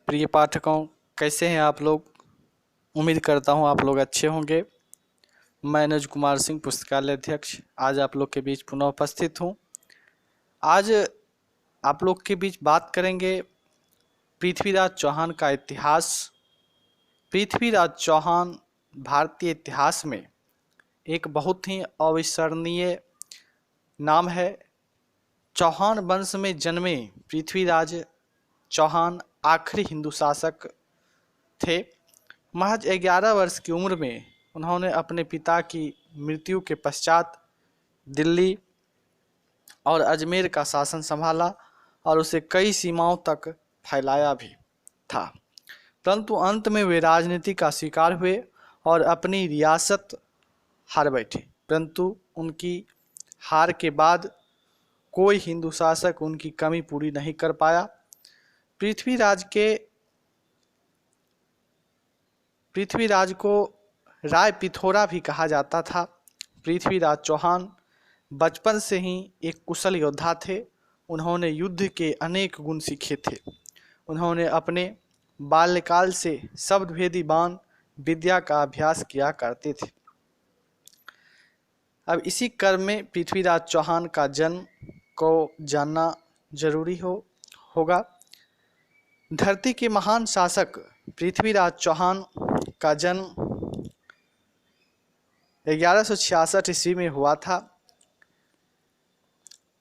प्रिय पाठकों, कैसे हैं आप लोग। उम्मीद करता हूं आप लोग अच्छे होंगे। मैं अनुज कुमार सिंह, पुस्तकालय अध्यक्ष, आज आप लोग के बीच पुनः उपस्थित हूं। आज आप लोग के बीच बात करेंगे पृथ्वीराज चौहान का इतिहास। पृथ्वीराज चौहान भारतीय इतिहास में एक बहुत ही अविस्मरणीय नाम है। चौहान वंश में जन्मे पृथ्वीराज चौहान आखिरी हिंदू शासक थे। महज 11 वर्ष की उम्र में उन्होंने अपने पिता की मृत्यु के पश्चात दिल्ली और अजमेर का शासन संभाला और उसे कई सीमाओं तक फैलाया भी था, परंतु अंत में वे राजनीति का शिकार हुए और अपनी रियासत हार बैठे। परंतु उनकी हार के बाद कोई हिंदू शासक उनकी कमी पूरी नहीं कर पाया। पृथ्वीराज को राय पिथौरा भी कहा जाता था। पृथ्वीराज चौहान बचपन से ही एक कुशल योद्धा थे। उन्होंने युद्ध के अनेक गुण सीखे थे। उन्होंने अपने बाल्यकाल से शब्दभेदी बाण विद्या का अभ्यास किया करते थे। अब इसी क्रम में पृथ्वीराज चौहान का जन्म को जानना जरूरी होगा। धरती के महान शासक पृथ्वीराज चौहान का जन्म 1166 ईस्वी में हुआ था।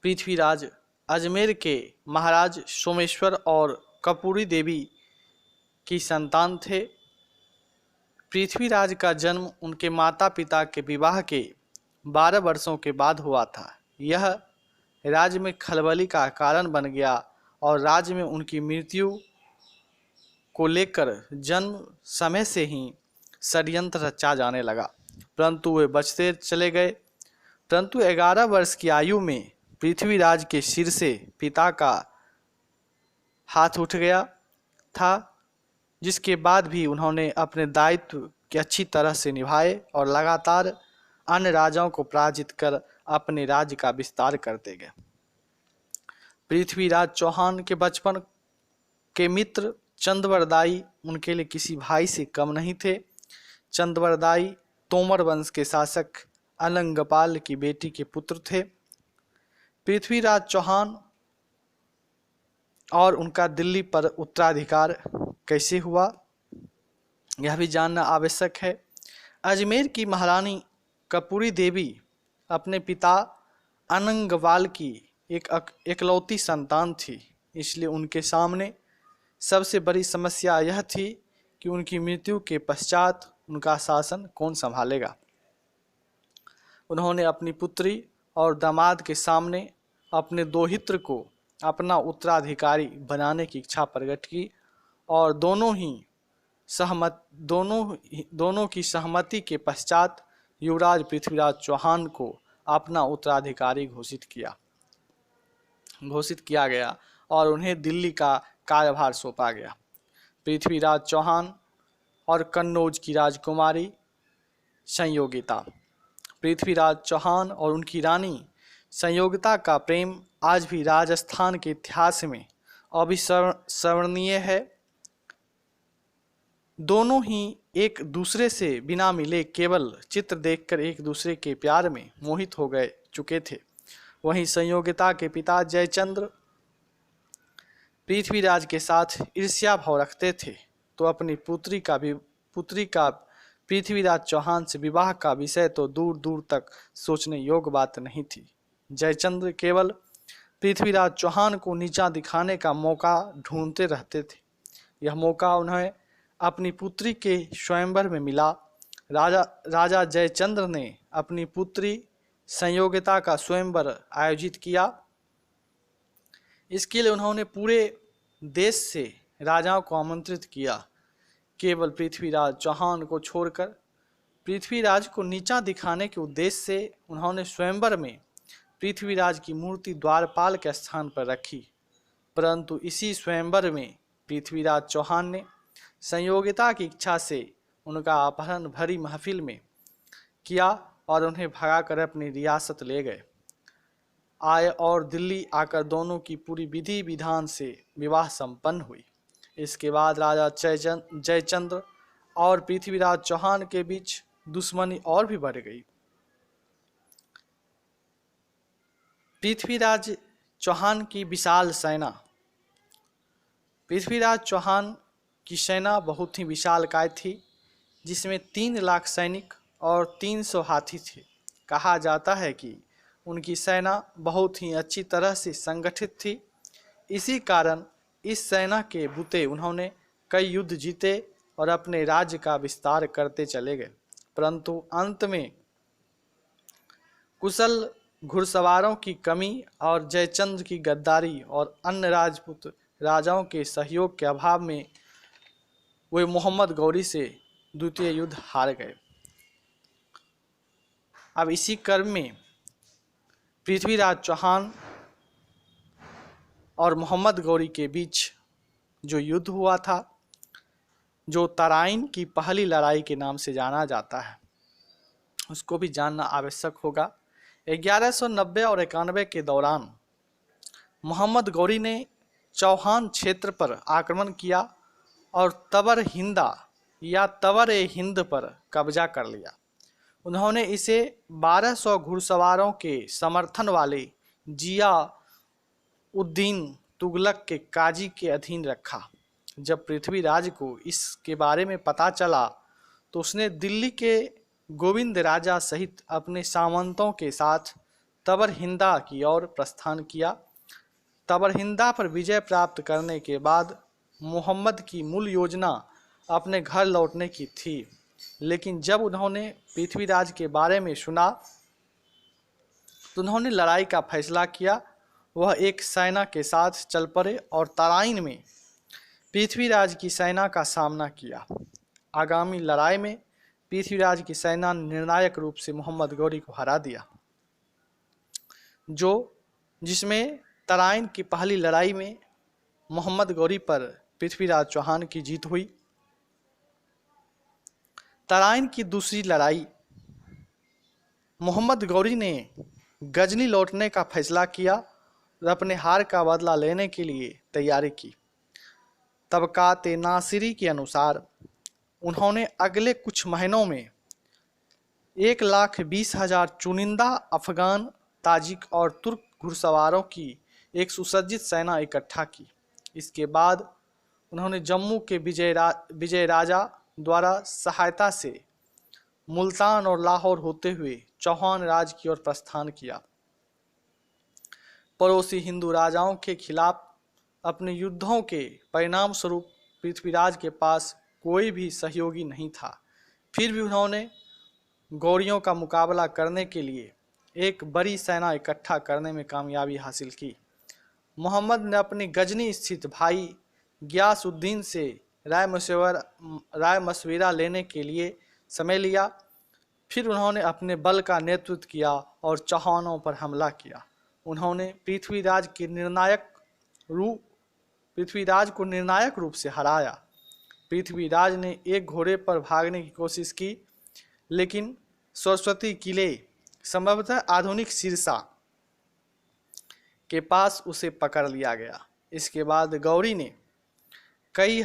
पृथ्वीराज अजमेर के महाराज सोमेश्वर और कपूरी देवी की संतान थे। पृथ्वीराज का जन्म उनके माता पिता के विवाह के 12 वर्षों के बाद हुआ था। यह राज्य में खलबली का कारण बन गया और राज्य में उनकी मृत्यु को लेकर जन्म समय से ही षड्यंत्र रचा जाने लगा, परंतु वे बचते चले गए। परंतु 11 वर्ष की आयु में पृथ्वीराज के सिर से पिता का हाथ उठ गया था, जिसके बाद भी उन्होंने अपने दायित्व के अच्छी तरह से निभाए और लगातार अन्य राजाओं को पराजित कर अपने राज्य का विस्तार करते गए। पृथ्वीराज चौहान के बचपन के मित्र चंद्रवरदाई उनके लिए किसी भाई से कम नहीं थे। चंद्रवरदाई तोमर वंश के शासक अलंगपाल की बेटी के पुत्र थे। पृथ्वीराज चौहान और उनका दिल्ली पर उत्तराधिकार कैसे हुआ, यह भी जानना आवश्यक है। अजमेर की महारानी कपूरी देवी अपने पिता अलंगपाल की एक इकलौती संतान थी, इसलिए उनके सामने सबसे बड़ी समस्या यह थी कि उनकी मृत्यु के पश्चात उनका शासन कौन संभालेगा। उन्होंने अपनी पुत्री और दामाद के सामने अपने दोहित्र को अपना उत्तराधिकारी बनाने की इच्छा प्रकट की और दोनों की सहमति के पश्चात युवराज पृथ्वीराज चौहान को अपना उत्तराधिकारी घोषित किया गया और उन्हें दिल्ली का कार्यभार सौंपा गया। पृथ्वीराज चौहान और कन्नौज की राजकुमारी संयोगिता। पृथ्वीराज चौहान और उनकी रानी संयोगिता का प्रेम आज भी राजस्थान के इतिहास में अविस्मरणीय है। दोनों ही एक दूसरे से बिना मिले केवल चित्र देखकर एक दूसरे के प्यार में मोहित हो गए चुके थे। वहीं संयोगिता के पिता जयचंद्र पृथ्वीराज के साथ ईर्ष्या भाव रखते थे, तो अपनी पुत्री का पृथ्वीराज चौहान से विवाह का विषय तो दूर दूर तक सोचने योग्य बात नहीं थी। जयचंद्र केवल पृथ्वीराज चौहान को नीचा दिखाने का मौका ढूंढते रहते थे। यह मौका उन्हें अपनी पुत्री के स्वयंवर में मिला। राजा जयचंद्र ने अपनी पुत्री संयोगिता का स्वयंवर आयोजित किया। इसके लिए उन्होंने पूरे देश से राजाओं को आमंत्रित किया। केवल पृथ्वीराज चौहान को छोड़कर पृथ्वीराज को नीचा दिखाने के उद्देश्य से उन्होंने स्वयंवर में पृथ्वीराज की मूर्ति द्वारपाल के स्थान पर रखी। परंतु इसी स्वयंवर में पृथ्वीराज चौहान ने संयोगिता की इच्छा से उनका अपहरण भरी महफिल में किया और उन्हें भगाकर अपनी रियासत ले गए। आए और दिल्ली आकर दोनों की पूरी विधि विधान से विवाह संपन्न हुई। इसके बाद राजा जयचंद्र और पृथ्वीराज चौहान के बीच दुश्मनी और भी बढ़ गई। पृथ्वीराज चौहान की विशाल सेना। पृथ्वीराज चौहान की सेना बहुत ही विशालकाय थी, जिसमें 3 लाख सैनिक और 300 हाथी थे। कहा जाता है कि उनकी सेना बहुत ही अच्छी तरह से संगठित थी। इसी कारण इस सेना के बुते उन्होंने कई युद्ध जीते और अपने राज्य का विस्तार करते चले गए, परंतु अंत में कुशल घुड़सवारों की कमी और जयचंद्र की गद्दारी और अन्य राजपूत राजाओं के सहयोग के अभाव में वे मोहम्मद गौरी से द्वितीय युद्ध हार गए। अब इसी क्रम में पृथ्वीराज चौहान और मोहम्मद गौरी के बीच जो युद्ध हुआ था, जो तराइन की पहली लड़ाई के नाम से जाना जाता है, उसको भी जानना आवश्यक होगा। 1190 और 91 के दौरान मोहम्मद गौरी ने चौहान क्षेत्र पर आक्रमण किया और तबर हिंदा या तबर ए हिंद पर कब्जा कर लिया। उन्होंने इसे 1200 घुड़सवारों के समर्थन वाले जिया उद्दीन तुगलक के काजी के अधीन रखा। जब पृथ्वीराज को इसके बारे में पता चला तो उसने दिल्ली के गोविंद राजा सहित अपने सामंतों के साथ तबरहिंदा की ओर प्रस्थान किया। तबरहिंदा पर विजय प्राप्त करने के बाद मोहम्मद की मूल योजना अपने घर लौटने की थी, लेकिन जब उन्होंने पृथ्वीराज के बारे में सुना तो उन्होंने लड़ाई का फैसला किया। वह एक सेना के साथ चल पड़े और तराइन में पृथ्वीराज की सेना का सामना किया। आगामी लड़ाई में पृथ्वीराज की सेना ने निर्णायक रूप से मोहम्मद गौरी को हरा दिया, जिसमें तराइन की पहली लड़ाई में मोहम्मद गौरी पर पृथ्वीराज चौहान की जीत हुई। तराइन की दूसरी लड़ाई मोहम्मद गौरी ने गजनी लौटने का फैसला किया और अपने हार का बदला लेने के लिए तैयारी की। तबकात नासिरी के अनुसार उन्होंने अगले कुछ महीनों में 1,20,000 चुनिंदा अफगान, ताजिक और तुर्क घुड़सवारों की एक सुसज्जित सेना इकट्ठा की। इसके बाद उन्होंने जम्मू के विजय राजा द्वारा सहायता से मुल्तान और लाहौर होते हुए चौहान राज की ओर प्रस्थान किया। पड़ोसी हिंदू राजाओं के खिलाफ अपने युद्धों के परिणाम स्वरूप पृथ्वीराज के पास कोई भी सहयोगी नहीं था। फिर भी उन्होंने गौरियों का मुकाबला करने के लिए एक बड़ी सेना इकट्ठा करने में कामयाबी हासिल की। मोहम्मद ने अपनी गजनी स्थित भाई गियासुद्दीन से राय मशविरा लेने के लिए समय लिया। फिर उन्होंने अपने बल का नेतृत्व किया और चौहानों पर हमला किया। उन्होंने पृथ्वीराज को निर्णायक रूप से हराया। पृथ्वीराज ने एक घोड़े पर भागने की कोशिश की, लेकिन सरस्वती किले, संभवतः आधुनिक सिरसा, के पास उसे पकड़ लिया गया। इसके बाद गौरी ने कई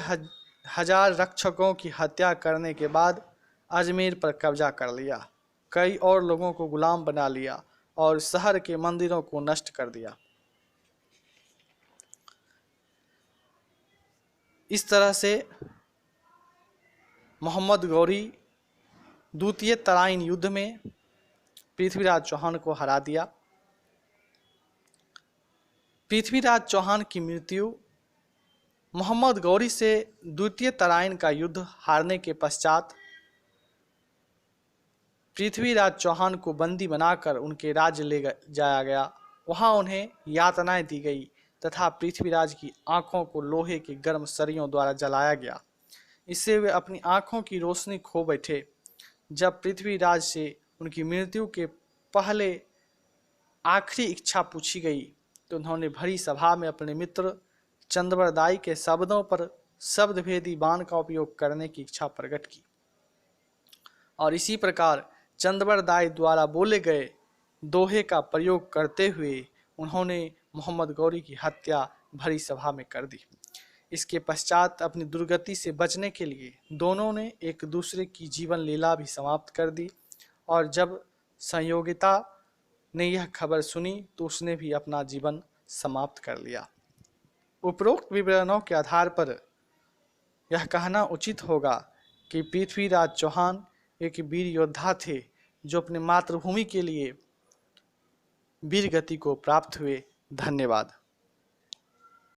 हजार रक्षकों की हत्या करने के बाद अजमेर पर कब्जा कर लिया, कई और लोगों को गुलाम बना लिया और शहर के मंदिरों को नष्ट कर दिया। इस तरह से मोहम्मद गौरी द्वितीय तराइन युद्ध में पृथ्वीराज चौहान को हरा दिया। पृथ्वीराज चौहान की मृत्यु मोहम्मद गौरी से द्वितीय तराइन का युद्ध हारने के पश्चात पृथ्वीराज चौहान को बंदी बनाकर उनके राज्य ले जाया गया। वहां उन्हें यातनाएं दी गई तथा पृथ्वीराज की आंखों को लोहे की गर्म सरियों द्वारा जलाया गया। इससे वे अपनी आंखों की रोशनी खो बैठे। जब पृथ्वीराज से उनकी मृत्यु के पहले आखिरी इच्छा पूछी गई तो उन्होंने भरी सभा में अपने मित्र चंद्रबरदाई के शब्दों पर शब्दभेदी बाण का उपयोग करने की इच्छा प्रकट की और इसी प्रकार चंद्रबरदाई द्वारा बोले गए दोहे का प्रयोग करते हुए उन्होंने मोहम्मद गौरी की हत्या भरी सभा में कर दी। इसके पश्चात अपनी दुर्गति से बचने के लिए दोनों ने एक दूसरे की जीवन लीला भी समाप्त कर दी। और जब संयोगिता ने यह खबर सुनी तो उसने भी अपना जीवन समाप्त कर लिया। उपरोक्त विवरणों के आधार पर यह कहना उचित होगा कि पृथ्वीराज चौहान एक वीर योद्धा थे जो अपने मातृभूमि के लिए वीर गति को प्राप्त हुए। धन्यवाद।